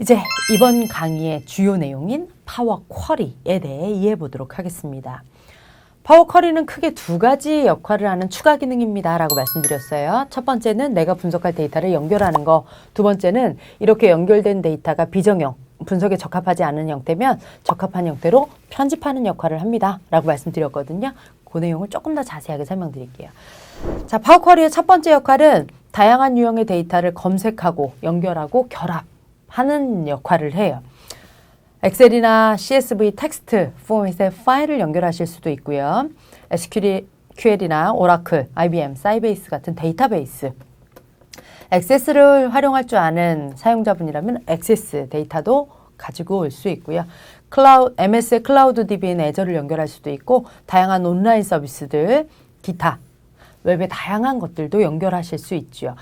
이제 이번 강의의 주요 내용인 파워 쿼리에 대해 이해해 보도록 하겠습니다. 파워 쿼리는 크게 두 가지 역할을 하는 추가 기능입니다 라고 말씀드렸어요. 첫 번째는 내가 분석할 데이터를 연결하는 거, 두 번째는 이렇게 연결된 데이터가 비정형, 분석에 적합하지 않은 형태면 적합한 형태로 편집하는 역할을 합니다 라고 말씀드렸거든요. 그 내용을 조금 더 자세하게 설명드릴게요. 자, 파워 쿼리의 첫 번째 역할은 다양한 유형의 데이터를 검색하고 연결하고 결합하는 역할을 해요. 엑셀이나 CSV 텍스트 포맷의 파일을 연결하실 수도 있고요. SQL이나 오라클, IBM, 사이베이스 같은 데이터베이스, 액세스를 활용할 줄 아는 사용자분이라면 액세스 데이터도 가지고 올 수 있고요. MS의 클라우드 DB인 애저를 연결할 수도 있고 다양한 온라인 서비스들, 기타, 웹의 다양한 것들도 연결하실 수 있죠.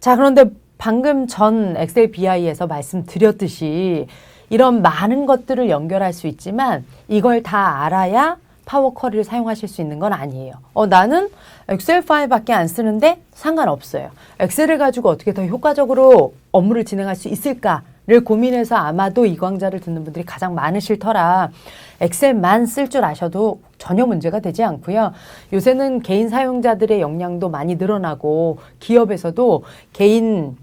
자, 그런데 방금 전 엑셀 BI에서 말씀드렸듯이 이런 많은 것들을 연결할 수 있지만 이걸 다 알아야 파워 쿼리를 사용하실 수 있는 건 아니에요. 나는 엑셀 파일밖에 안 쓰는데 상관없어요. 엑셀을 가지고 어떻게 더 효과적으로 업무를 진행할 수 있을까를 고민해서 아마도 이 강좌를 듣는 분들이 가장 많으실 터라 엑셀만 쓸 줄 아셔도 전혀 문제가 되지 않고요. 요새는 개인 사용자들의 역량도 많이 늘어나고 기업에서도 개인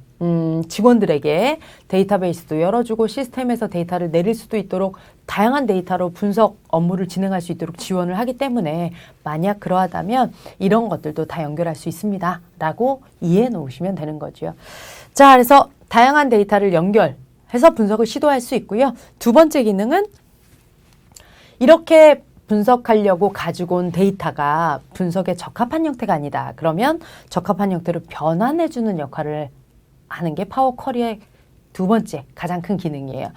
직원들에게 데이터베이스도 열어주고 시스템에서 데이터를 내릴 수도 있도록 다양한 데이터로 분석 업무를 진행할 수 있도록 지원을 하기 때문에 만약 그러하다면 이런 것들도 다 연결할 수 있습니다 라고 이해해 놓으시면 되는 거죠. 자, 그래서 다양한 데이터를 연결해서 분석을 시도할 수 있고요. 두 번째 기능은 이렇게 분석하려고 가지고 온 데이터가 분석에 적합한 형태가 아니다. 그러면 적합한 형태로 변환해주는 역할을 하는 게 파워 쿼리의 두 번째 가장 큰 기능이에요.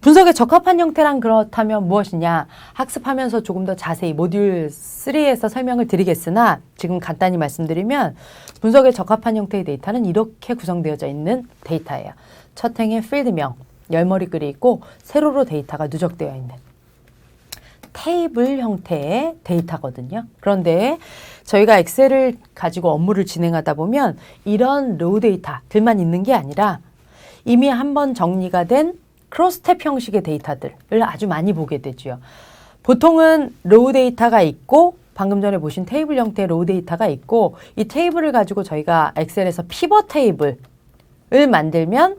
분석에 적합한 형태란 그렇다면 무엇이냐? 학습하면서 조금 더 자세히 모듈 3에서 설명을 드리겠으나 지금 간단히 말씀드리면 분석에 적합한 형태의 데이터는 이렇게 구성되어져 있는 데이터예요. 첫 행에 필드명, 열머리 글이 있고 세로로 데이터가 누적되어 있는 테이블 형태의 데이터거든요. 그런데 저희가 엑셀을 가지고 업무를 진행하다 보면 이런 로우 데이터들만 있는 게 아니라 이미 한번 정리가 된 크로스탭 형식의 데이터들을 아주 많이 보게 되죠. 보통은 로우 데이터가 있고 방금 전에 보신 테이블 형태의 로우 데이터가 있고 이 테이블을 가지고 저희가 엑셀에서 피벗 테이블을 만들면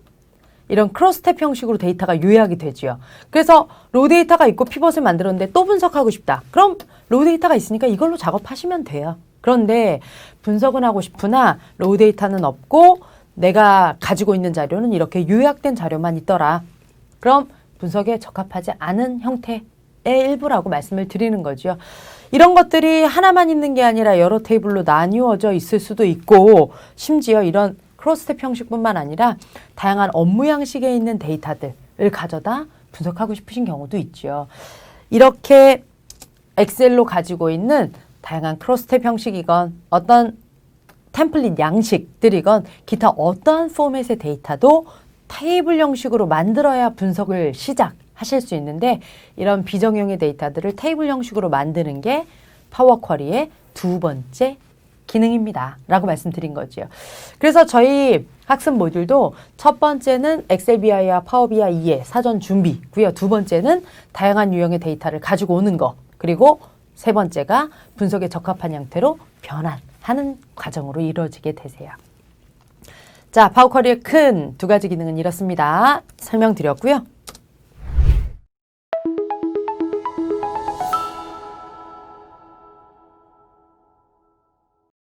이런 크로스탭 형식으로 데이터가 요약이 되죠. 그래서 로우 데이터가 있고 피벗을 만들었는데 또 분석하고 싶다. 그럼 로우 데이터가 있으니까 이걸로 작업하시면 돼요. 그런데 분석은 하고 싶으나 로우 데이터는 없고 내가 가지고 있는 자료는 이렇게 요약된 자료만 있더라. 그럼 분석에 적합하지 않은 형태의 일부라고 말씀을 드리는 거죠. 이런 것들이 하나만 있는 게 아니라 여러 테이블로 나뉘어져 있을 수도 있고 심지어 이런 크로스탭 형식뿐만 아니라 다양한 업무 양식에 있는 데이터들을 가져다 분석하고 싶으신 경우도 있죠. 이렇게 엑셀로 가지고 있는 다양한 크로스탭 형식이건 어떤 템플릿 양식들이건 기타 어떠한 포맷의 데이터도 테이블 형식으로 만들어야 분석을 시작하실 수 있는데 이런 비정형의 데이터들을 테이블 형식으로 만드는 게 파워 쿼리의 두 번째 기능입니다 라고 말씀드린 거죠. 그래서 저희 학습 모듈도 첫 번째는 엑셀 BI와 파워 BI 2의 사전 준비고요. 두 번째는 다양한 유형의 데이터를 가지고 오는 거, 그리고 세 번째가 분석에 적합한 형태로 변환하는 과정으로 이루어지게 되세요. 자, 파워 쿼리의 큰 두 가지 기능은 이렇습니다. 설명드렸고요.